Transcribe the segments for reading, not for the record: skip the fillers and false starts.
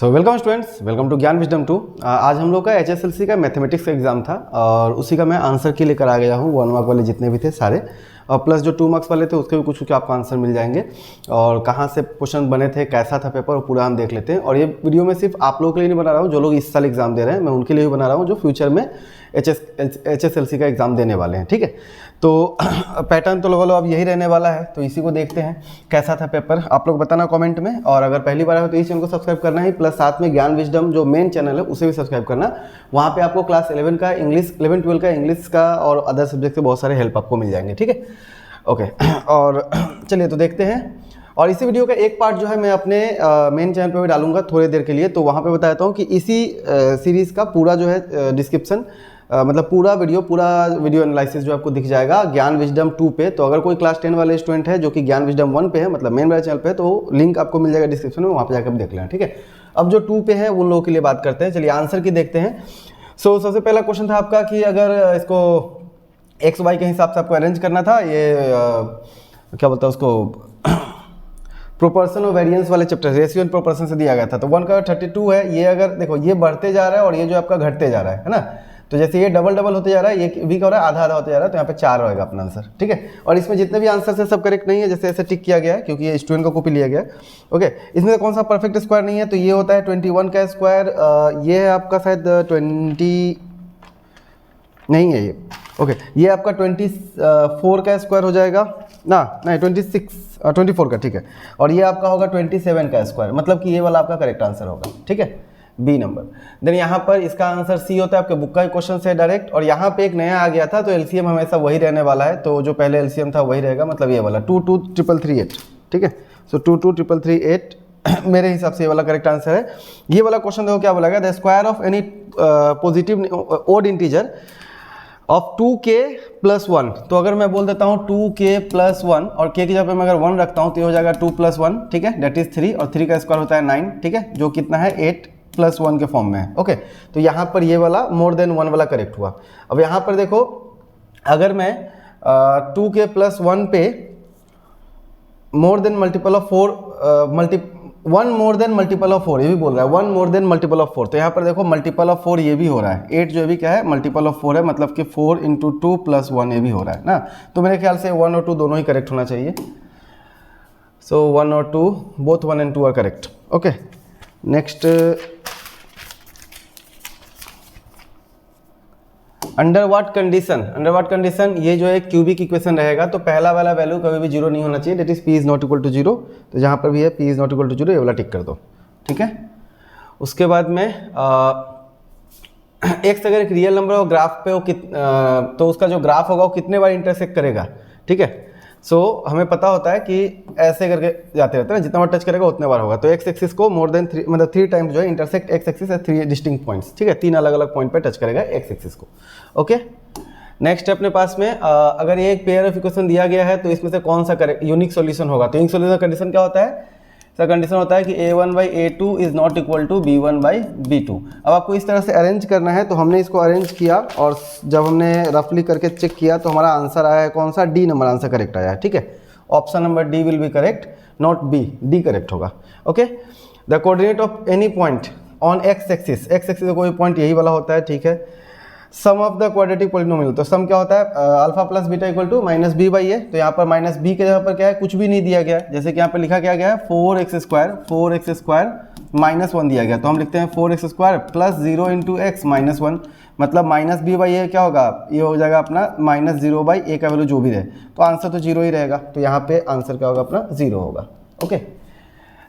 So welcome students, welcome to Gyan wisdom 2। आज हम लोग का HSLC का मैथमेटिक्स का एग्जाम था और उसी का मैं आंसर की लेकर आ गया हूँ। 1 मार्क वाले जितने भी थे सारे और प्लस जो 2 मार्क्स वाले थे उसके भी कुछ आपको आंसर मिल जाएंगे और कहाँ से क्वेश्चन बने थे, कैसा था पेपर, वो पूरा हम देख लेते हैं। और ये वीडियो में सिर्फ आप लोगों के लिए नहीं बना रहा हूँ, जो लोग इस साल एग्जाम दे रहे हैं मैं उनके लिए भी बना रहा हूँ, जो फ्यूचर में HSLC का एग्ज़ाम देने वाले हैं। ठीक है, तो पैटर्न तो लोगों अब यही रहने वाला है, तो इसी को देखते हैं कैसा था पेपर। आप लोग बताना कमेंट में, और अगर पहली बार है तो इस चैनल को सब्सक्राइब करना ही, प्लस साथ में ज्ञान विजडम जो मेन चैनल है उसे भी सब्सक्राइब करना। वहाँ पे आपको क्लास 11 का इंग्लिश, 11-12 का इंग्लिश का और अदर सब्जेक्ट से बहुत सारे हेल्प आपको मिल जाएंगे। ठीक है, ओके। और चलिए तो देखते हैं। और इसी वीडियो का एक पार्ट जो है मैं अपने मेन चैनल पे भी डालूंगा थोड़ी देर के लिए, तो वहाँ पे बताता हूँ कि इसी सीरीज़ का पूरा जो है डिस्क्रिप्शन, मतलब पूरा वीडियो एनालिसिस जो आपको दिख जाएगा ज्ञान विजडम 2 पे। तो अगर कोई क्लास 10 वाले स्टूडेंट है जो कि ज्ञान विजडम 1 पे है, मतलब मेन वाले चैनल पे है, तो लिंक आपको मिल जाएगा डिस्क्रिप्शन में, वहाँ पे जाकर देख लेना। ठीक है, अब जो 2 पे है उन लोगों के लिए बात करते हैं। चलिए आंसर की देखते हैं। सो सबसे पहला क्वेश्चन था आपका कि अगर इसको एक्स वाई के हिसाब से आपको अरेंज करना था, ये क्या बोलता है उसको, प्रोपोर्शन और वेरिएंस वाले चैप्टर, रेशियो एंड प्रोपोर्शन से दिया गया था। तो 1 का 32 है, ये अगर देखो ये बढ़ते जा रहा है और ये जो आपका घटते जा रहा है ना, तो जैसे ये डबल होते जा रहा है, ये भी क्या हो रहा है, आधा होते जा रहा है, तो यहाँ पे 4 रहेगा अपना आंसर। ठीक है, और इसमें जितने भी आंसर है सब करेक्ट नहीं है, जैसे ऐसे टिक किया गया है क्योंकि ये स्टूडेंट का कॉपी लिया गया है। ओके, इसमें कौन सा परफेक्ट स्क्वायर नहीं है, तो ये होता है 21 का स्क्वायर, ये है आपका शायद 20 नहीं है ये। ओके, ये आपका 24 का स्क्वायर हो जाएगा ना, नहीं 24 का। ठीक है, और ये आपका होगा 27 का स्क्वायर, मतलब कि ये वाला आपका करेक्ट आंसर होगा। ठीक है, बी नंबर। देन यहाँ पर इसका आंसर सी होता है, आपके बुक का क्वेश्चन से डायरेक्ट। और यहाँ पे एक नया आ गया था, तो एलसीएम हमेशा वही रहने वाला है, तो जो पहले एलसीएम था वही रहेगा, मतलब ये वाला 223338। ठीक है, सो 223338 मेरे हिसाब से ये वाला करेक्ट आंसर है। ये वाला क्वेश्चन देखो क्या बोला गया, the square of any positive odd integer of 2k + 1। तो अगर मैं बोल देता हूँ 2k + 1 और k की जगह पे मैं अगर 1 रखता हूँ तो ये हो जाएगा 2 + 1। ठीक है, डेट इज 3, और 3 का स्क्वायर होता है 9। ठीक है, जो कितना है 8 + 1 के फॉर्म में है। ओके, तो यहाँ पर ये वाला मोर देन 1 वाला करेक्ट हुआ। अब यहाँ पर देखो, अगर मैं 2k + 1 पे more than multiple of 4 1 more than multiple of 4, ये भी बोल रहा है 1 मोर देन मल्टीपल ऑफ 4। तो यहाँ पर देखो मल्टीपल ऑफ 4 ये भी हो रहा है, 8 जो भी क्या है मल्टीपल ऑफ 4 है, मतलब कि 4 × 2 + 1 ये भी हो रहा है ना। तो मेरे ख्याल से 1 और 2 दोनों ही करेक्ट होना चाहिए। सो 1 और 2 both 1 and 2 are correct. Okay, next, under what condition, ये जो है क्यूबिक इक्वेशन रहेगा, तो पहला वाला वैल्यू कभी भी 0 नहीं होना चाहिए, that is p is not equal to 0। तो जहाँ पर भी है p is not equal to 0, ये वाला टिक कर दो। ठीक है, उसके बाद में x अगर एक रियल नंबर हो ग्राफ पे, वो तो उसका जो ग्राफ होगा वो कितने बार इंटरसेक्ट करेगा। ठीक है, सो हमें पता होता है कि ऐसे करके जाते रहते हैं, जितना बार टच करेगा उतने बार होगा। तो x एक्सिस को मोर देन 3, मतलब 3 टाइम्स जो है intersect x axis at 3 distinct points. ठीक है, 3 अलग अलग पॉइंट पे टच करेगा x एक्सिस को। ओके, नेक्स्ट है अपने पास में, अगर ये एक पेयर ऑफ इक्वेशन दिया गया है तो इसमें से कौन सा करेक्ट यूनिक सॉल्यूशन होगा। तो यूनिक सॉल्यूशन कंडीशन क्या होता है, इसका कंडीशन होता है कि a1/a2 is not equal to b1/b2। अब आपको इस तरह से अरेंज करना है, तो हमने इसको अरेंज किया और जब हमने रफली करके चेक किया तो हमारा आंसर आया है कौन सा, डी नंबर आंसर करेक्ट आया है। ठीक है, option number D will be correct, not B, D correct होगा। Okay, the coordinate of any point on x axis का कोई पॉइंट यही वाला होता है। ठीक है, sum of the quadratic polynomial, तो सम क्या होता है, alpha plus beta equal to -b/a। तो यहाँ पर -b के जगह पर क्या है, कुछ भी नहीं दिया गया, जैसे कि यहाँ पर लिखा क्या गया है 4x स्क्वायर -1 दिया गया, तो हम लिखते हैं 4x स्क्वायर प्लस 0 × x -1, मतलब -b/a क्या होगा, ये हो जाएगा अपना -0/a का वैल्यू जो भी रहे, तो आंसर तो 0 ही रहेगा। तो यहाँ पे आंसर क्या होगा अपना 0 होगा। ओके,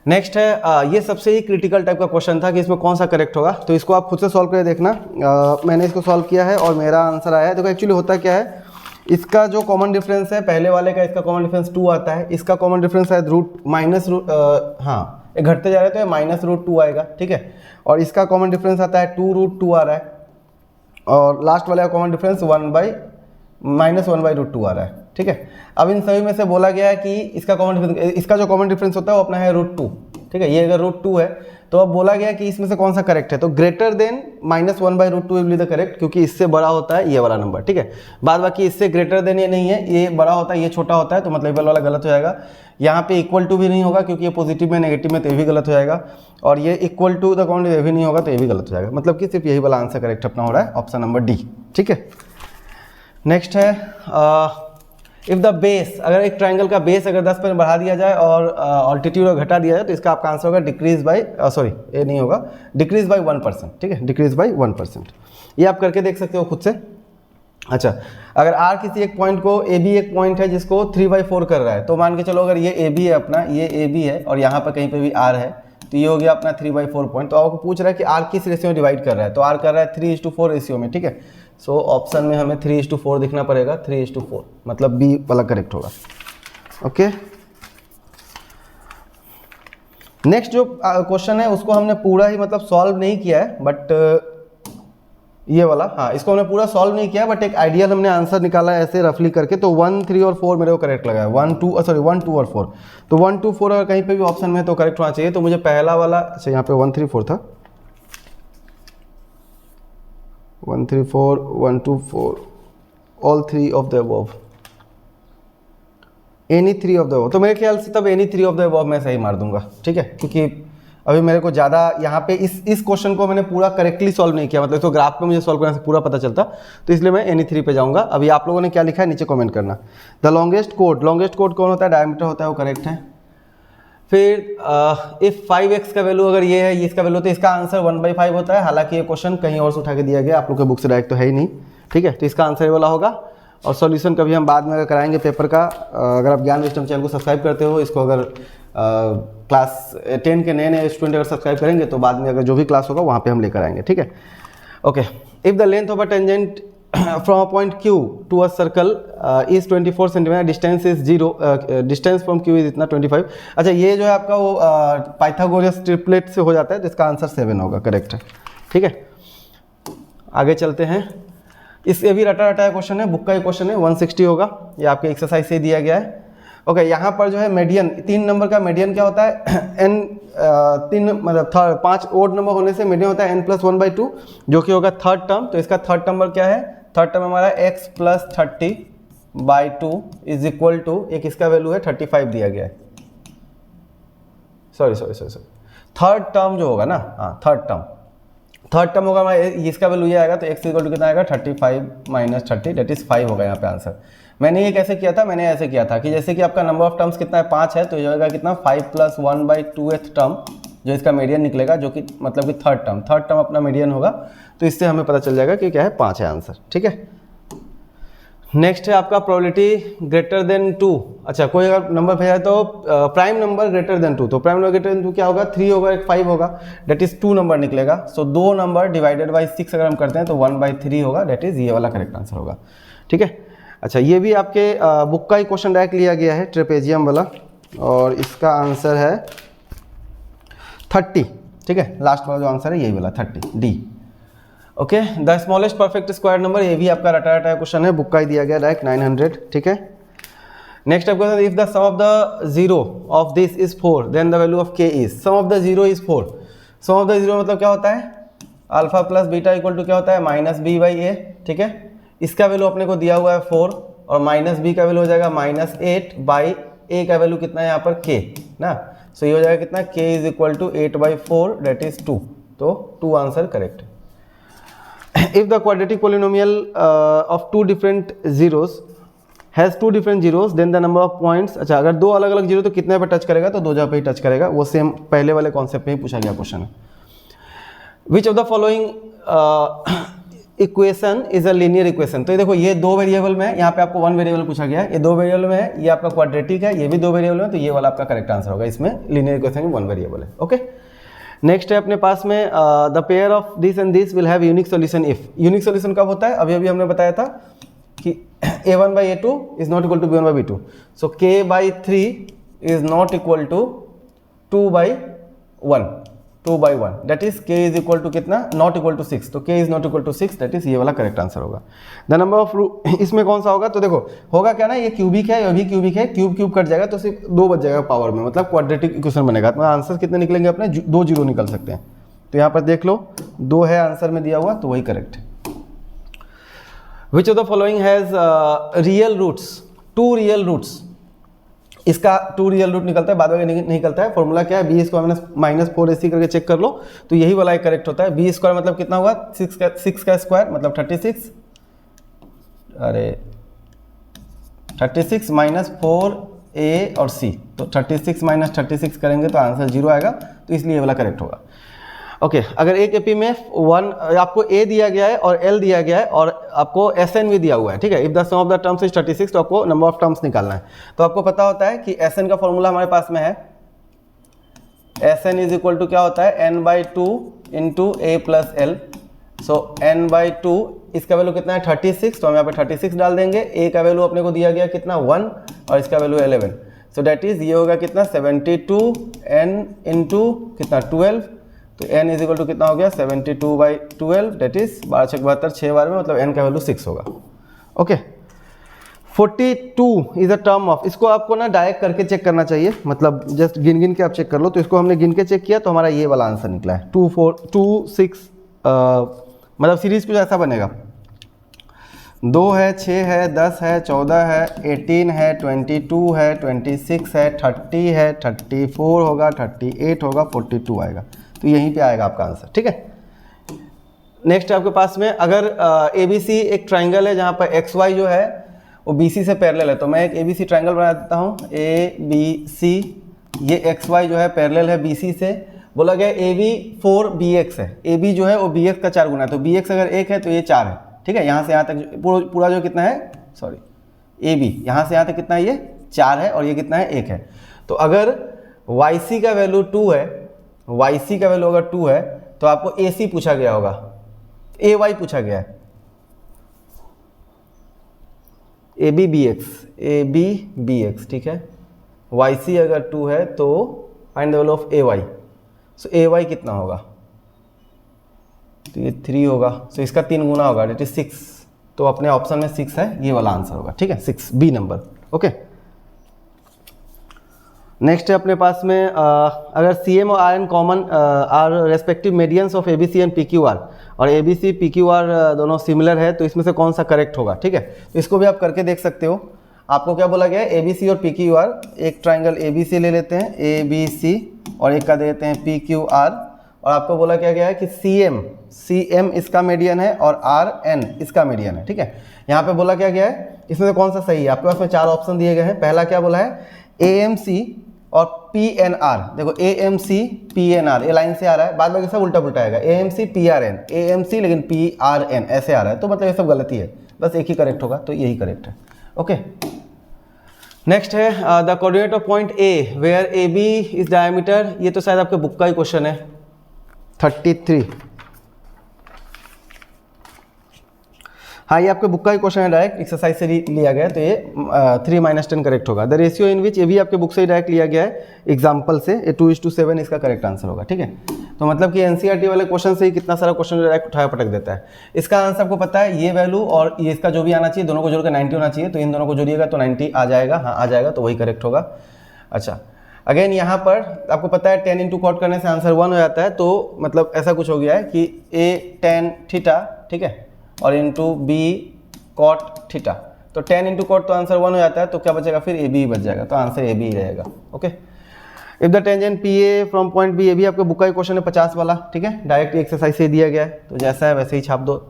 नेक्स्ट है, ये सबसे ही क्रिटिकल टाइप का क्वेश्चन था कि इसमें कौन सा करेक्ट होगा, तो इसको आप खुद से सॉल्व करके देखना। मैंने इसको सॉल्व किया है और मेरा आंसर आया है। देखो एक्चुअली होता क्या है, इसका जो कॉमन डिफरेंस है पहले वाले का, इसका कॉमन डिफरेंस 2 आता है, इसका कॉमन डिफरेंस है हाँ ये घटते जा रहे हैं तो ये -√2 आएगा। ठीक है, और इसका कॉमन डिफरेंस आता है 2√2 आ रहा है, और लास्ट वाले का कॉमन डिफरेंस -1/√2 आ रहा है। ठीक है, अब इन सभी में से बोला गया है कि इसका जो कॉमन डिफरेंस होता है वो अपना है √2। ठीक है, ये अगर √2 है तो अब बोला गया कि इसमें से कौन सा करेक्ट है, तो greater than -1/√2 will be the correct, क्योंकि इससे बड़ा होता है ये वाला नंबर, ठीक है। बाद बाकी इससे ग्रेटर देन ये नहीं है, ये बड़ा होता है ये छोटा होता है, तो मतलब ये वाला गलत हो जाएगा। यहाँ पे इक्वल टू भी नहीं होगा क्योंकि ये पॉजिटिव में नेगेटिव में, तो ये भी गलत हो जाएगा। और ये इक्वल टू द काउंट ये भी नहीं होगा, तो ये भी गलत हो जाएगा। मतलब कि सिर्फ यही वाला आंसर करेक्ट अपना हो रहा है, ऑप्शन नंबर डी, ठीक है। नेक्स्ट है इफ़ द बेस, अगर एक ट्राइंगल का बेस अगर 10% बढ़ा दिया जाए और ऑल्टीट्यूड घटा दिया जाए, तो इसका आपका आंसर होगा डिक्रीज बाई ये नहीं होगा, डिक्रीज बाई 1%, ठीक है, डिक्रीज बाई 1%। ये आप करके देख सकते हो खुद से। अच्छा, अगर आर किसी एक पॉइंट को, ए बी एक पॉइंट है जिसको 3/4 कर रहा है, तो मान के चलो अगर ये ए बी है अपना, ये ए बी है और यहाँ पर कहीं पे भी आर है, तो ये हो गया अपना 3/4 पॉइंट। तो आपको पूछ रहा है कि आर किस रेशियो में डिवाइड कर रहा है, तो आर कर रहा है 3:4 रेशियो में, ठीक है। सो ऑप्शन में हमें 3:4 दिखना पड़ेगा, 3:4 मतलब बी वाला करेक्ट होगा, ओके। नेक्स्ट जो क्वेश्चन है उसको हमने पूरा ही मतलब सॉल्व नहीं किया है, बट ये वाला, हाँ, इसको हमने पूरा सॉल्व नहीं किया, बट एक आइडियल हमने आंसर निकाला है ऐसे रफली करके। तो 1, 3 और 4 मेरे को करेक्ट लगा है, 1, 2 और 4। तो 1, 2, 4 अगर कहीं पे भी ऑप्शन में तो करेक्ट होना चाहिए। तो मुझे पहला वाला, अच्छा यहाँ पे 1, 3, 4 था, 1, 3, 4, 1, 2, 4, all 3 of the above, any 3 of the above. तो मेरे ख्याल से तब एनी 3 ऑफ द अबव मैं सही मार दूंगा, ठीक है, क्योंकि अभी मेरे को ज़्यादा यहाँ पे इस क्वेश्चन को मैंने पूरा करेक्टली सॉल्व नहीं किया, मतलब इसको ग्राफ पे मुझे सॉल्व करने से पूरा पता चलता, तो इसलिए मैं एनी 3 पे जाऊँगा। अभी आप लोगों ने क्या लिखा है नीचे कमेंट करना। द लॉन्गेस्ट कोड कौन होता है, डायमीटर होता है, वो करेक्ट है। फिर इफ़ 5x का वैल्यू अगर ये है, ये इसका वैल्यू, तो इसका आंसर 1/5 होता है। हालांकि ये क्वेश्चन कहीं और से उठा के दिया गया, आप लोग के बुक से डायरेक्ट तो है ही नहीं, ठीक है। तो इसका आंसर ये वाला होगा। और सॉल्यूशन कभी हम बाद में अगर कराएंगे पेपर का, अगर आप ज्ञान विस्डम चैनल को सब्सक्राइब करते हो, इसको अगर क्लास 10 के नए स्टूडेंट अगर सब्सक्राइब करेंगे, तो बाद में अगर जो भी क्लास होगा वहाँ पे हम लेकर आएंगे, ठीक है, okay. If the length of a tangent from a point Q to a circle is 24 centimetre, distance is 0, distance from Q is इतना 25। अच्छा, ये जो है आपका वो पाइथागोरस ट्रिपलेट से हो जाता है, तो इसका आंसर 7 होगा, करेक्ट है, ठीक है। आगे चलते हैं। इससे भी रटा रटा क्वेश्चन है, बुक का ही क्वेश्चन है, 160 होगा, ये आपके एक्सरसाइज से दिया गया है, ओके। यहाँ पर जो है मीडियन, 3 नंबर का मीडियन क्या होता है, n 3 मतलब 5 ओड नंबर होने से मीडियन होता है n + 1/2, जो कि होगा थर्ड टर्म। तो इसका थर्ड नंबर क्या है, थर्ड टर्म हमारा x + 30/2 इज इक्वल टू, एक इसका वैल्यू है 35 दिया गया है, सॉरी थर्ड टर्म जो होगा ना, हाँ थर्ड टर्म होगा हमारा, इसका वैल्यू ये आएगा, तो x इक्वल टू कितना आएगा, 35 - 30 दैट इज 5 होगा यहाँ पे आंसर। मैंने ये कैसे किया था, मैंने ऐसे किया था कि जैसे कि आपका नंबर ऑफ टर्म्स कितना है, 5 है, तो ये होगा कितना 5 + 1/2th टर्म, जो इसका मीडियन निकलेगा, जो कि मतलब कि थर्ड टर्म अपना मीडियन होगा। तो इससे हमें पता चल जाएगा कि क्या है, 5 है आंसर, ठीक है। नेक्स्ट है आपका प्रोबेबिलिटी ग्रेटर देन 2। अच्छा, कोई अगर नंबर भेजा है तो प्राइम नंबर ग्रेटर देन 2, तो प्राइम नंबर ग्रेटर देन 2 क्या होगा, 3 होगा, एक 5 होगा, डेट इज 2 नंबर निकलेगा। सो 2 नंबर डिवाइडेड बाई 6 अगर हम करते हैं तो 1/3 होगा, डेट इज ये वाला करेक्ट आंसर होगा, ठीक है। अच्छा, ये भी आपके बुक का ही क्वेश्चन डायरेक्ट लिया गया है, ट्रेपेजियम वाला, और इसका आंसर है 30, ठीक है। लास्ट वाला जो आंसर है यही वाला 30, D, okay. The smallest perfect square number, ये भी आपका रटा क्वेश्चन है, बुक का ही दिया गया डायरेक्ट, 900, ठीक है। नेक्स्ट आपका, if the sum of the zero of this is 4 then the value of k is, sum of the zero is 4। Sum of the zero मतलब क्या होता है, alpha plus beta equal to क्या होता है, -b/a, ठीक है। इसका वैल्यू अपने को दिया हुआ है 4, और -b का वैल्यू हो जाएगा -8/a का वैल्यू कितना है यहाँ पर, k ना। सो ये हो जाएगा कितना, k is equal to 8/4 that is 2, तो 2 answer correct. If the quadratic polynomial of 2 different zeros has 2 different zeros, then the number of points, अच्छा अगर 2 अलग अलग जीरो तो कितने पे टच करेगा, तो 2 जगह पे ही टच करेगा, वो सेम पहले वाले कॉन्सेप्ट पे ही पूछा गया क्वेश्चन है। Which of the following equation is a linear equation, तो ये देखो ये 2 वेरिएबल में है, यहाँ पे आपको 1 वेरिएबल पूछा गया है, ये 2 वेरिएबल में है, ये आपका क्वाड्रेटिक है, ये भी 2 वेरिएबल में, तो ये वाला आपका करेक्ट आंसर होगा, इसमें लीनियर इक्वेशन में 1 वेरिएबल है, ओके। नेक्स्ट है अपने पास में the pair of this and this will have unique solution if. Unique solution कब होता है, अभी हमने बताया था कि a1/a2 is not equal to b1/b2, so k/3 is not equal to 2/1, 2/1 that is k is equal to कितना, not equal to 6, तो k is not equal to 6 that is ये वाला करेक्ट आंसर होगा। द नंबर ऑफ इसमें कौन सा होगा, तो देखो होगा क्या ना, ये क्यूबिक है, ये भी क्यूबिक है, क्यूब क्यूब कट जाएगा तो सिर्फ 2 बच जाएगा पावर में, मतलब क्वाड्रेटिक इक्वेशन बनेगा। तो आंसर कितने निकलेंगे अपने, 2 जीरो निकल सकते हैं। तो यहाँ पर देख लो 2 है आंसर में दिया हुआ, तो वही करेक्ट है। Which of the following has real roots, 2 real roots, इसका 2 रियल रूट निकलता है, बाद में नहीं निकलता है। फॉर्मूला क्या है, बी स्क्वायर माइनस 4ac करके चेक कर लो, तो यही वाला एक करेक्ट होता है। बी स्क्वायर मतलब कितना हुआ, 6 का स्क्वायर मतलब 36, अरे 36 माइनस 4a और c, तो 36 माइनस 36 करेंगे तो आंसर 0 आएगा, तो इसलिए ये वाला करेक्ट होगा। ओके अगर एक एपी में 1 आपको a दिया गया है और l दिया गया है और आपको sn भी दिया हुआ है, ठीक है, if the sum of the terms is 36, तो आपको नंबर ऑफ टर्म्स निकालना है। तो आपको पता होता है कि sn का फॉर्मूला हमारे पास में है, sn इज इक्वल टू क्या होता है, n/2 into a plus L. So n/2 इसका वैल्यू कितना है 36, तो हम यहाँ पे 36 डाल देंगे। a का वैल्यू अपने को दिया गया कितना 1 और इसका वैल्यू 11, सो दैट इज ये होगा कितना 72 n इंटू कितना 12, तो n इज इक्वल टू कितना हो गया 72/12 दैट इज 12 6 72 6 बार में, मतलब n का वैल्यू 6 होगा। Okay 42 is a term of, इसको आपको ना डायरेक्ट करके चेक करना चाहिए, मतलब जस्ट गिन गिन के आप चेक कर लो। तो इसको हमने गिन के चेक किया तो हमारा ये वाला आंसर निकला है 2 4 2 6, मतलब सीरीज कुछ ऐसा बनेगा, 2 है, 6 है, 10 है, 14 है, 18 है, 22 है, 26 है, 30 है, 34 होगा, 38 होगा, 42 आएगा। तो यहीं पे आएगा आपका आंसर, ठीक है। नेक्स्ट आपके पास में अगर ABC एक ट्राइंगल है जहाँ पर XY जो है वो BC से पैरेलल है, तो मैं एक ABC ट्राइंगल बना देता हूँ, ABC, ये XY जो है पैरेलल है BC से। बोला गया AB 4BX है, AB जो है वो BX का 4 गुना है, तो BX अगर 1 है तो ये 4 है, ठीक है। यहाँ से यहाँ तक पूरा जो कितना है, सॉरी AB यहाँ से यहाँ तक कितना है, ये 4 है और ये कितना है 1 है। तो अगर YC का वैल्यू 2 है, YC का वैल्यू अगर 2 है तो आपको AC पूछा गया होगा, AY पूछा गया है, ABBX, ठीक है। YC अगर 2 है तो find the value of AY, so AY कितना होगा, तो ये 3 होगा, सो इसका 3 गुना होगा डेट इज 6, तो अपने ऑप्शन में 6 है, ये वाला आंसर होगा, ठीक है, 6 बी नंबर। ओके नेक्स्ट है अपने पास में अगर CM और RN common are respective medians of ABC and PQR, और ABC PQR दोनों सिमिलर है, तो इसमें से कौन सा करेक्ट होगा, ठीक है। तो इसको भी आप करके देख सकते हो। आपको क्या बोला गया है, ABC और PQR, एक ट्राइंगल ABC ले लेते हैं ABC और एक का दे देते हैं PQR, और आपको बोला क्या गया है कि CM इसका मीडियन है और RN इसका मीडियन है, ठीक है। यहाँ पे बोला क्या गया है, इसमें से कौन सा सही है, आपके पास में 4 ऑप्शन दिए गए हैं। पहला क्या बोला है, AMC और PNR, देखो AMC PNR ये लाइन से आ रहा है, बाद में सब उल्टा पुल्टा आएगा, AMC PRN, AMC लेकिन PRN ऐसे आ रहा है, तो मतलब ये सब गलती है, बस एक ही करेक्ट होगा, तो यही करेक्ट है। ओके नेक्स्ट है the coordinate of point A where AB is diameter, ये तो शायद आपके बुक का ही क्वेश्चन है 33, हाँ ये आपके बुक का ही क्वेश्चन है, डायरेक्ट एक्सरसाइज से लिया गया है, तो ये 3 - 10 करेक्ट होगा। द रेशियो इन विच, ये भी आपके बुक से ही डायरेक्ट लिया गया है एग्जाम्पल से, ये 2:7 इसका करेक्ट आंसर होगा, ठीक है। तो मतलब कि NCERT वाले क्वेश्चन से ही कितना सारा क्वेश्चन डायरेक्ट उठाया पटक देता है। इसका आंसर आपको पता है, ये वैल्यू और ये इसका जो भी आना चाहिए, दोनों को जोड़ के 90 होना चाहिए, तो इन दोनों को जोड़िएगा तो 90 आ जाएगा, हाँ आ जाएगा, तो वही करेक्ट होगा। अच्छा अगेन यहाँ पर आपको पता है 10 इंटू कॉट करने से आंसर 1 हो जाता है, तो मतलब ऐसा कुछ हो गया है कि A tan थीटा, ठीक है, और इंटू B कॉट थीटा, तो 10 इंटू कॉट तो आंसर 1 हो जाता है, तो क्या बचेगा फिर AB बच जाएगा, तो आंसर AB ही रहेगा। Okay if the tangent PA from point B, ये भी आपके बुक का ही क्वेश्चन है 50 वाला, ठीक है, डायरेक्ट एक्सरसाइज से दिया गया है, तो जैसा है वैसे ही छाप दो।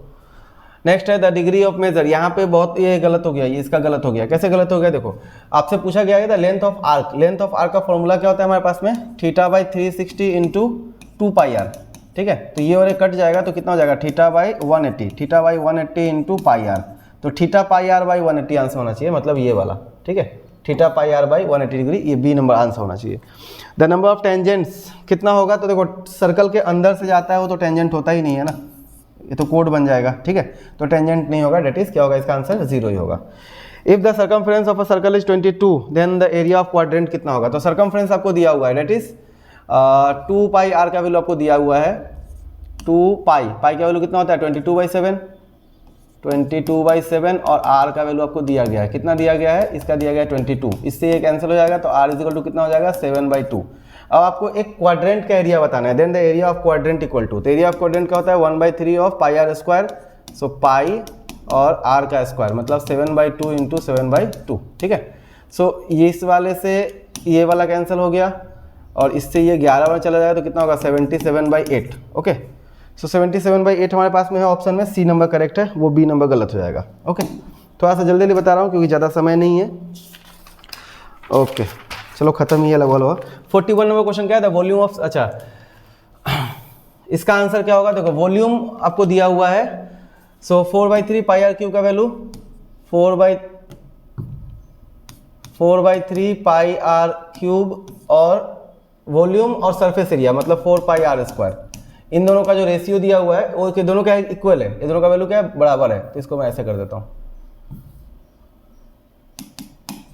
नेक्स्ट है द डिग्री ऑफ मेजर, यहाँ पे बहुत ये गलत हो गया, ये इसका गलत हो गया। कैसे गलत हो गया, देखो आपसे पूछा गया है the length of arc, length of arc का फॉर्मूला क्या होता है हमारे पास में, θ/360 इंटू 2πr, ठीक है। तो ये और ये कट जाएगा तो कितना हो जाएगा, θ/180, θ/180 इंटू πr, तो θπr/180 आंसर होना चाहिए, मतलब ये वाला, ठीक है, θπr/180 डिग्री, ये बी नंबर आंसर होना चाहिए। द नंबर ऑफ टेंजेंट्स कितना होगा, तो देखो सर्कल के अंदर से जाता है वो तो टेंजेंट होता ही नहीं है ना, ये तो कोड बन जाएगा, ठीक है, तो टेंजेंट नहीं होगा, डेट इज क्या होगा, इसका आंसर 0 ही होगा। If the circumference of a circle is 22 then the area of quadrant कितना होगा, तो सर्कमफ्रेंस आपको दिया हुआ है, डेट इज 2 पाई आर का वैल्यू आपको दिया हुआ है 2 पाई, पाई का वैल्यू कितना होता है 22/7, 22/7 और आर का वैल्यू आपको दिया गया है, कितना दिया गया है, इसका दिया गया है 22, इससे ये कैंसिल हो जाएगा तो आर इजिकल टू कितना हो जाएगा 7/2। अब आपको एक क्वाड्रेंट का एरिया बताना है, then the area of quadrant equal to, तो एरिया ऑफ क्वाड्रेंट क्या होता है 1/3 of pi r square, so pi और आर का स्क्वायर मतलब 7/2 इंटू 7/2, ठीक है। सो ये इस वाले से ये वाला कैंसिल हो गया और इससे ये 11 वाला चला जाएगा तो कितना होगा 77/8, ओके। सो 77/8 हमारे पास में है ऑप्शन में, सी नंबर करेक्ट है, वो बी नंबर गलत हो जाएगा, ओके। थोड़ा सा जल्दी बता रहा हूँ क्योंकि ज़्यादा समय नहीं है, ओके। चलो खत्म ही है लगभग लगभग। 41 नंबर क्वेश्चन क्या है, द वॉल्यूम ऑफ, अच्छा इसका आंसर क्या होगा, देखो वॉल्यूम आपको दिया हुआ है, सो 4/3 पाई आर क्यूब का वैल्यू 4/3 पाई आर क्यूब और वॉल्यूम और सरफेस एरिया मतलब 4 पाई आर स्क्वायर, इन दोनों का जो रेशियो दिया हुआ है वो के दोनों क्या इक्वल है, ये दोनों का वैल्यू क्या है बराबर है, तो इसको मैं ऐसे कर देता हूँ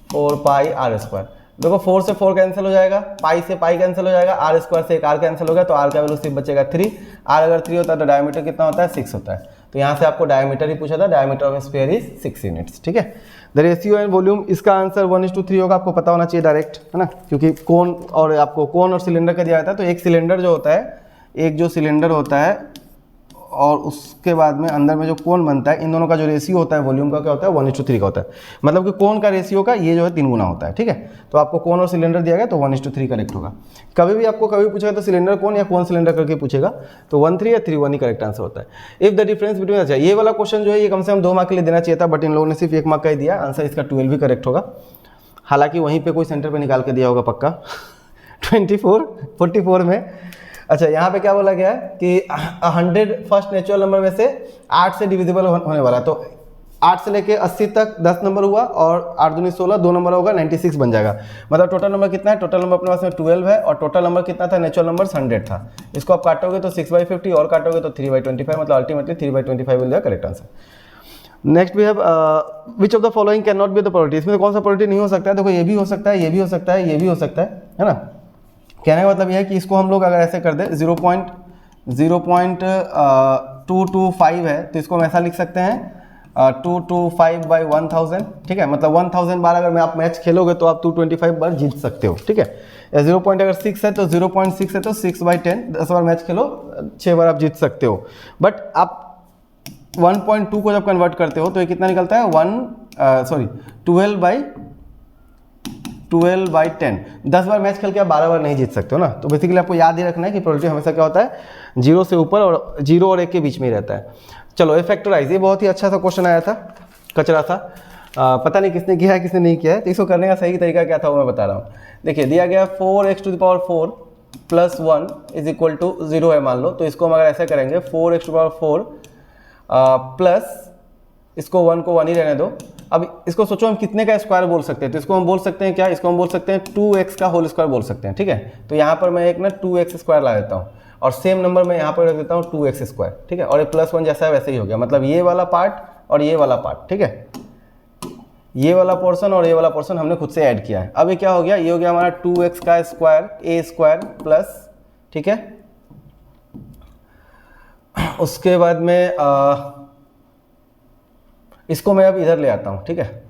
4 पाई आर स्क्वायर। देखो 4 से 4 कैंसिल हो जाएगा, पाई से पाई कैंसिल हो जाएगा, आर स्क्वायर से एक आर कैंसिल हो गया तो आर का वैल्यू सिर्फ बचेगा 3, आर अगर 3 होता है तो डायमीटर कितना होता है 6 होता है, तो यहाँ से आपको डायमीटर ही पूछा था, diameter of sphere is 6 units, ठीक है। द रेशियो एंड वॉल्यूम, इसका आंसर 1:3 होगा, आपको पता होना चाहिए डायरेक्ट, है ना, क्योंकि कोन और आपको कोन और सिलेंडर का दिया जाता है, तो एक सिलेंडर जो होता है, एक जो सिलेंडर होता है और उसके बाद में अंदर में जो कोन बनता है, इन दोनों का जो रेशियो होता है वॉल्यूम का क्या होता है 1:3 का होता है, मतलब कि कोन का रेशियो का ये जो है 3 गुना होता है, ठीक है। तो आपको कोन और सिलेंडर दिया गया तो 1:3 करेक्ट होगा। कभी भी आपको कभी पूछेगा तो सिलेंडर कोन या कोन सिलेंडर करके पूछेगा तो 1:3 या 3:1 ही करेक्ट आंसर होता है। इफ द डिफरेंस बिटवीन, अच्छा ये वाला क्वेश्चन जो है ये कम से कम 2 मार्क के लिए देना चाहिए था, बट इन लोगों ने सिर्फ 1 मार्क का ही दिया, आंसर इसका 12 भी करेक्ट होगा, हालांकि वहीं पर कोई सेंटर पर निकाल के दिया होगा पक्का 44 में। अच्छा यहाँ पे क्या बोला गया है कि 100 फर्स्ट नेचुरल नंबर में से 8 से डिविजिबल होने वाला है, तो 8 से लेके 80 तक 10 नंबर हुआ और 8 दूनी 16, 2 नंबर होगा 96 बन जाएगा, मतलब टोटल नंबर कितना है, टोटल नंबर अपने पास में 12 है और टोटल नंबर कितना था नेचुरल नंबर 100 था, इसको आप काटोगे तो 6/50 और काटोगे तो 3/25, मतलब ultimately 3/25 will the correct answer. Next we have which of the following can not be the probability, इसमें कौन सा प्रोबेबिलिटी नहीं हो सकता है, देखो ये भी हो सकता है, ये भी हो सकता है, ये भी हो सकता है ना। कहने का मतलब यह है कि इसको हम लोग अगर ऐसे कर दें 0.225 है तो इसको हम ऐसा लिख सकते हैं 225/1000, ठीक है, मतलब 1000 बार अगर मैं आप मैच खेलोगे तो आप 225 बार जीत सकते हो, ठीक है। 0.6 है तो 0.6 है तो 6/10, 10 बार मैच खेलो 6 बार आप जीत सकते हो, बट आप 1.2 को जब कन्वर्ट करते हो तो ये कितना निकलता है 12/10, 10 बार मैच खेल के आप 12 बार नहीं जीत सकते हो ना, तो बेसिकली आपको याद ही रखना है कि प्रोबेबिलिटी हमेशा क्या होता है 0 से ऊपर और 0 और 1 के बीच में ही रहता है। चलो ये फैक्टराइज, ये बहुत ही अच्छा सा क्वेश्चन आया था, कचरा था, पता नहीं किसने किया है किसने नहीं किया है, तो इसको करने का सही तरीका क्या था वो मैं बता रहा हूँ। देखिए दिया गया 4x⁴ + 1 = 0 है मान लो, तो इसको हम अगर ऐसे करेंगे 4x⁴ प्लस इसको 1 को 1 ही रहने दो। अब इसको सोचो हम कितने का स्क्वायर बोल सकते हैं, तो इसको हम बोल सकते हैं क्या, इसको हम बोल सकते हैं 2x का होल स्क्वायर बोल सकते हैं, ठीक है। तो यहाँ पर मैं एक ना 2x² ला देता हूँ और सेम नंबर मैं यहाँ पर रख देता हूँ 2x², ठीक है, और ये +1 जैसा है वैसे ही हो गया, मतलब ये वाला पार्ट और ये वाला पार्ट, ठीक है, ये वाला पोर्शन और ये वाला पोर्शन हमने खुद से ऐड किया है। अब ये क्या हो गया, ये हो गया हमारा 2x² a² प्लस, ठीक है, उसके बाद में इसको मैं अब इधर ले आता हूँ, ठीक है,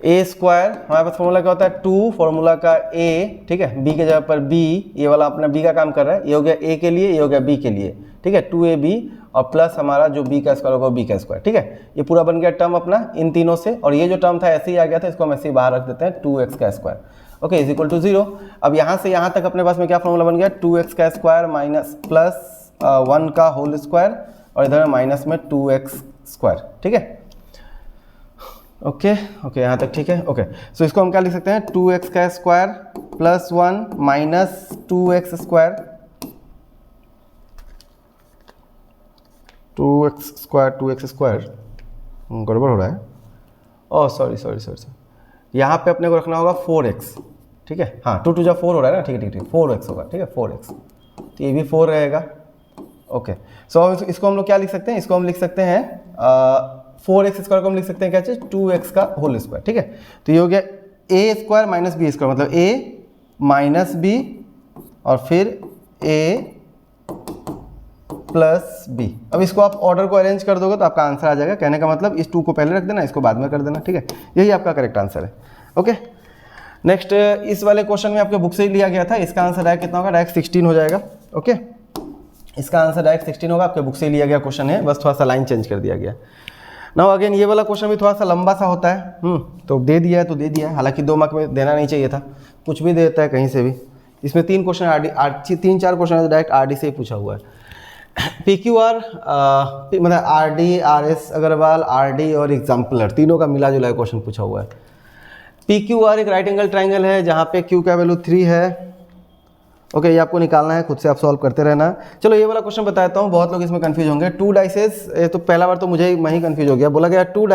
a² हमारे पास फॉर्मूला क्या होता है 2, फॉर्मूला का a, ठीक है, b के जगह पर b, ये वाला अपना b का काम कर रहा है, ये हो गया a के लिए, ये हो गया b के लिए, ठीक है, 2ab और प्लस हमारा जो b का स्क्वायर होगा b का स्क्वायर, ठीक है, ये पूरा बन गया टर्म अपना इन तीनों से, और ये जो टर्म था ऐसे ही आ गया था, इसको हम ऐसे ही बाहर रख देते हैं 2x², ओके, = 0। अब यहाँ से यहाँ तक अपने पास में क्या फॉर्मूला बन गया 2x² माइनस प्लस 1 का होल स्क्वायर और इधर माइनस में 2x², ठीक है, ओके ओके यहाँ तक ठीक है, ओके। सो इसको हम क्या लिख सकते हैं 2x² plus 1 minus 2x², 2x² गड़बड़ हो रहा है, ओह सॉरी, यहाँ पे अपने को रखना होगा 4x, ठीक है, हाँ 2 × 4 हो रहा है ना, ठीक है 4x होगा, ठीक है 4x, तो ये भी 4 रहेगा, ओके। सो इसको हम लोग क्या लिख सकते हैं, इसको हम लिख सकते हैं 4x² को हम लिख सकते हैं क्या चीज़ 2x का होल स्क्वायर, ठीक है, तो ये हो गया ए स्क्वायर माइनस बी स्क्वायर मतलब ए माइनस बी और फिर ए प्लस बी। अब इसको आप ऑर्डर को अरेंज कर दोगे तो आपका आंसर आ जाएगा। कहने का मतलब इस 2 को पहले रख देना, इसको बाद में कर देना, ठीक है। यही आपका करेक्ट आंसर है। ओके, नेक्स्ट इस वाले क्वेश्चन में आपके बुक से ही लिया गया था। इसका आंसर डायरेक्ट कितना होगा, डायरेक्ट 16 हो जाएगा। ओके, इसका आंसर डायरेक्ट 16 होगा, आपके बुक से ही लिया गया क्वेश्चन है, बस थोड़ा सा लाइन चेंज कर दिया गया। नाउ अगेन ये वाला क्वेश्चन भी थोड़ा सा लंबा सा होता है। तो दे दिया है तो दे दिया है, हालांकि 2 मार्क में देना नहीं चाहिए था, कुछ भी देता है कहीं से भी। इसमें 3 क्वेश्चन तीन-चार क्वेश्चन डायरेक्ट आरडी से ही पूछा हुआ है। PQR मतलब RD, RS अग्रवाल, RD और एग्जाम्पलर तीनों का मिला जुला क्वेश्चन पूछा हुआ है। PQR एक राइट एंगल ट्राइंगल है जहाँ पे Q का वैल्यू 3 है। ओके, ये आपको निकालना है, खुद से आप सॉल्व करते रहना। चलो ये वाला क्वेश्चन बताता हूँ, बहुत लोग इसमें कंफ्यूज होंगे। 2 डाइसेस, तो पहला बार तो मैं ही कंफ्यूज हो गया। बोला गया 2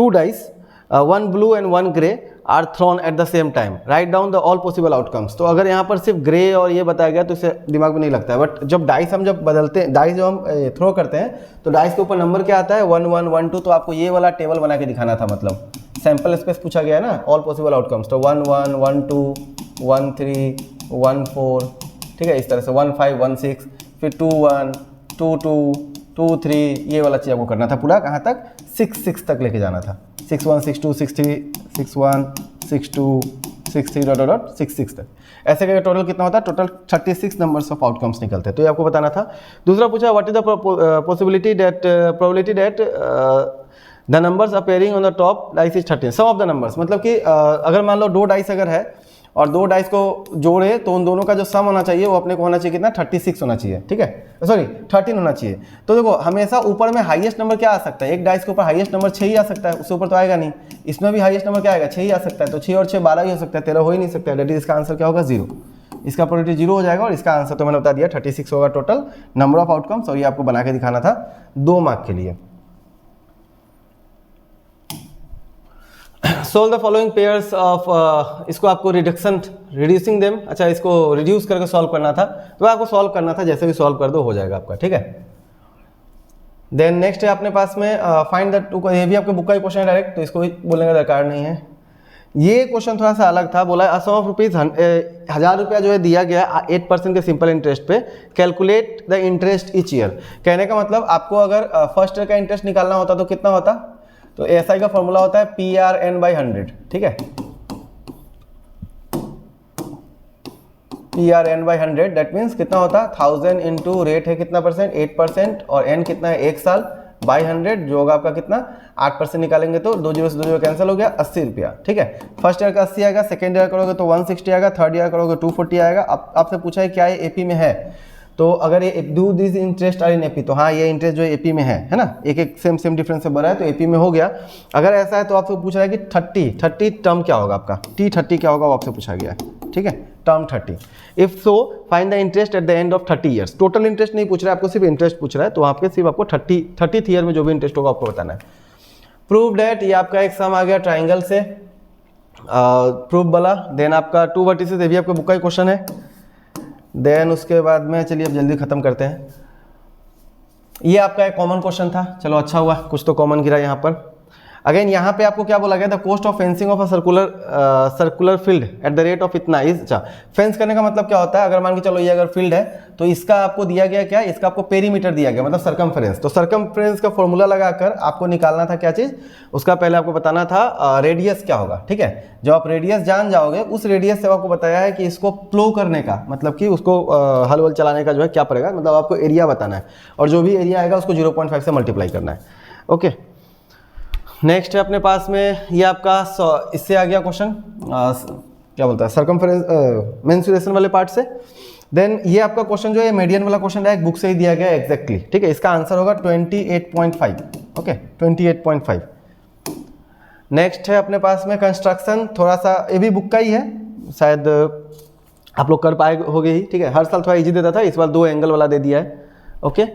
dice 1 blue and 1 grey are thrown at the same time, right down the all possible outcomes. तो अगर यहाँ पर सिर्फ ग्रे और ये बताया गया तो इसे दिमाग में नहीं लगता है, बट जब डाइस हम बदलते हैं, डाइस जो हम थ्रो करते हैं तो डाइस के ऊपर नंबर क्या आता है, 1 1 1 2। तो आपको ये वाला टेबल बना के दिखाना था, मतलब सैम्पल स्पेस पूछा गया है ना, ऑल पॉसिबल आउटकम्स। तो 1 1 1 2 1 3 1 4, ठीक है, इस तरह से 1 5 1 6, फिर 2 1 2 2 2 3, ये वाला चीज़ आपको करना था पूरा। कहाँ तक, 6 6 तक लेके जाना था। 6 1 6 2 6 3 6 1 6 2 6 3 डॉट डॉट 6 6 तक। ऐसे करके टोटल कितना होता है, टोटल 36 नंबर्स ऑफ आउटकम्स निकलते हैं। तो ये आपको बताना था। दूसरा पूछा what is the probability that the numbers appearing on the top dice is 13, sum of the numbers. मतलब कि अगर मान लो 2 डाइस अगर है और 2 डाइस को जोड़े तो उन दोनों का जो सम होना चाहिए वो अपने को होना चाहिए कितना, 36 होना चाहिए, ठीक है, सॉरी 13 होना चाहिए। तो देखो हमेशा ऊपर में हाईएस्ट नंबर क्या आ सकता है, एक डाइस के ऊपर हाईएस्ट नंबर 6 ही आ सकता है, उससे ऊपर तो आएगा नहीं। इसमें भी हाईएस्ट नंबर क्या आएगा, 6 ही आ सकता है। तो 6 और 6 12 ही हो सकता है, 13 हो ही नहीं सकता है। डेट इज इसका आंसर क्या होगा, 0। इसका प्रोबेबिलिटी 0 हो जाएगा और इसका आंसर तो मैंने बता दिया 36 होगा टोटल नंबर ऑफ आउटकम्स। और ये आपको बना के दिखाना था 2 मार्क के लिए। Solve the following pairs of, इसको आपको रिड्यूसिंग देम, अच्छा इसको रिड्यूस करके सॉल्व करना था। तो आपको सॉल्व करना था, जैसे भी सॉल्व कर दो हो जाएगा आपका, ठीक है। देन नेक्स्ट है अपने पास में फाइंड द 2, ये भी आपके बुक का ही क्वेश्चन है डायरेक्ट, तो इसको भी बोलने का दरकार नहीं है। ये क्वेश्चन थोड़ा सा अलग था। बोला सम ऑफ रुपीज़ 1000 रुपया जो है दिया गया 8% के सिंपल इंटरेस्ट पे, calculate the interest each year. कहने का मतलब आपको अगर फर्स्ट ईयर का इंटरेस्ट निकालना होता तो कितना होता, तो एसआई का फॉर्मूला होता है PRN/100, ठीक है, PRN/100। दैट मीन्स कितना होता है 1000 इंटू रेट है कितना परसेंट, 8%, और n कितना है 1 साल बाई 100, जो होगा आपका कितना 8% निकालेंगे तो 2 जीरो से 2 जीरो कैंसिल हो गया, 80 रुपया, ठीक है। फर्स्ट ईयर का 80 आएगा, सेकेंड ईयर करोगे तो 160 आएगा, थर्ड ईयर करोगे 240 आएगा। आपसे पूछा है क्या ये एपी में है, तो अगर ये do this interest are in AP, तो हाँ ये इंटरेस्ट जो एपी में है ना, एक सेम डिफरेंस से बड़ा है तो एपी में हो गया। अगर ऐसा है तो आपसे पूछ रहा है कि 30 टर्म क्या होगा आपका, T30 क्या होगा वो आपसे पूछा गया है, ठीक है, term 30। If so find the interest at the end of 30 years. Total interest नहीं पूछ रहा है आपको, सिर्फ इंटरेस्ट पूछ रहा है, तो वहाँ पे सिर्फ आपको 30th ईयर में जो भी इंटरेस्ट होगा आपको बताना है। प्रूव डेट, ये आपका एक सम आ गया ट्राइंगल से, प्रूफ वाला। देन आपका 2 वर्टिसेस, ये भी आपका बुक का ही क्वेश्चन है। देन उसके बाद में चलिए अब जल्दी खत्म करते हैं। ये आपका एक कॉमन क्वेश्चन था, चलो अच्छा हुआ कुछ तो कॉमन गिरा यहाँ पर। अगेन यहाँ पे आपको क्या बोला गया था, cost of fencing of a circular field at the rate of इतना इज। अच्छा, फेंस करने का मतलब क्या होता है, अगर मान के चलो ये अगर फील्ड है तो इसका आपको दिया गया क्या, इसका आपको पेरीमीटर दिया गया, मतलब सर्कमफ्रेंस। तो सर्कमफ्रेंस का फॉर्मूला लगाकर आपको निकालना था क्या चीज़, उसका पहले आपको बताना था रेडियस क्या होगा, ठीक है। जब आप रेडियस जान जाओगे, उस रेडियस से आपको बताया है कि इसको फ्लो करने का मतलब कि उसको हल वल चलाने का जो है क्या पड़ेगा, मतलब आपको एरिया बताना है, और जो भी एरिया आएगा उसको 0.5 से मल्टीप्लाई करना है। ओके, नेक्स्ट है अपने पास में ये आपका इससे आ गया क्वेश्चन, क्या बोलता है, सर्कमफ्रेंस मेंसुरेशन वाले पार्ट से। देन ये आपका क्वेश्चन जो है मीडियन वाला क्वेश्चन है, एक बुक से ही दिया गया एग्जैक्टली, ठीक है। इसका आंसर होगा 28.5, ओके 28.5। नेक्स्ट है अपने पास में कंस्ट्रक्शन, थोड़ा सा ये भी बुक का ही है, शायद आप लोग कर पाए होगे ही, ठीक है। हर साल थोड़ा इजी देता था, इस बार 2 एंगल वाला दे दिया है, ओके।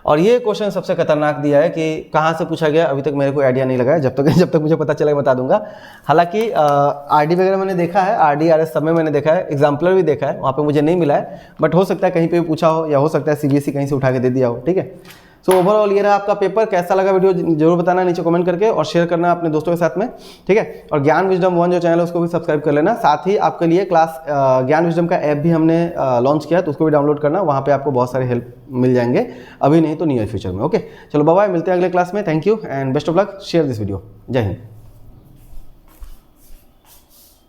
और ये क्वेश्चन सबसे खतरनाक दिया है कि कहाँ से पूछा गया, अभी तक मेरे को आइडिया नहीं लगा है, जब तक मुझे पता चलेगा बता दूंगा। हालांकि आरडी वगैरह मैंने देखा है, आरडी आरएस सब में मैंने देखा है, एग्जाम्पलर भी देखा है, वहाँ पे मुझे नहीं मिला है, बट हो सकता है कहीं पे भी पूछा हो, या हो सकता है सीबीएसई कहीं से उठा के दे दिया हो, ठीक है। सो ओवरऑल ये रहा आपका पेपर। कैसा लगा वीडियो जरूर बताना नीचे कमेंट करके, और शेयर करना अपने दोस्तों के साथ में, ठीक है। और ज्ञान विजडम 1 जो चैनल है उसको भी सब्सक्राइब कर लेना। साथ ही आपके लिए क्लास ज्ञान विजडम का ऐप भी हमने लॉन्च किया, तो उसको भी डाउनलोड करना, वहाँ पे आपको बहुत सारे हेल्प मिल जाएंगे, अभी नहीं तो नियर फ्यूचर में। ओके, चलो बाय बाय, मिलते हैं अगले क्लास में। Thank you and best of luck. Share this video. जय हिंद।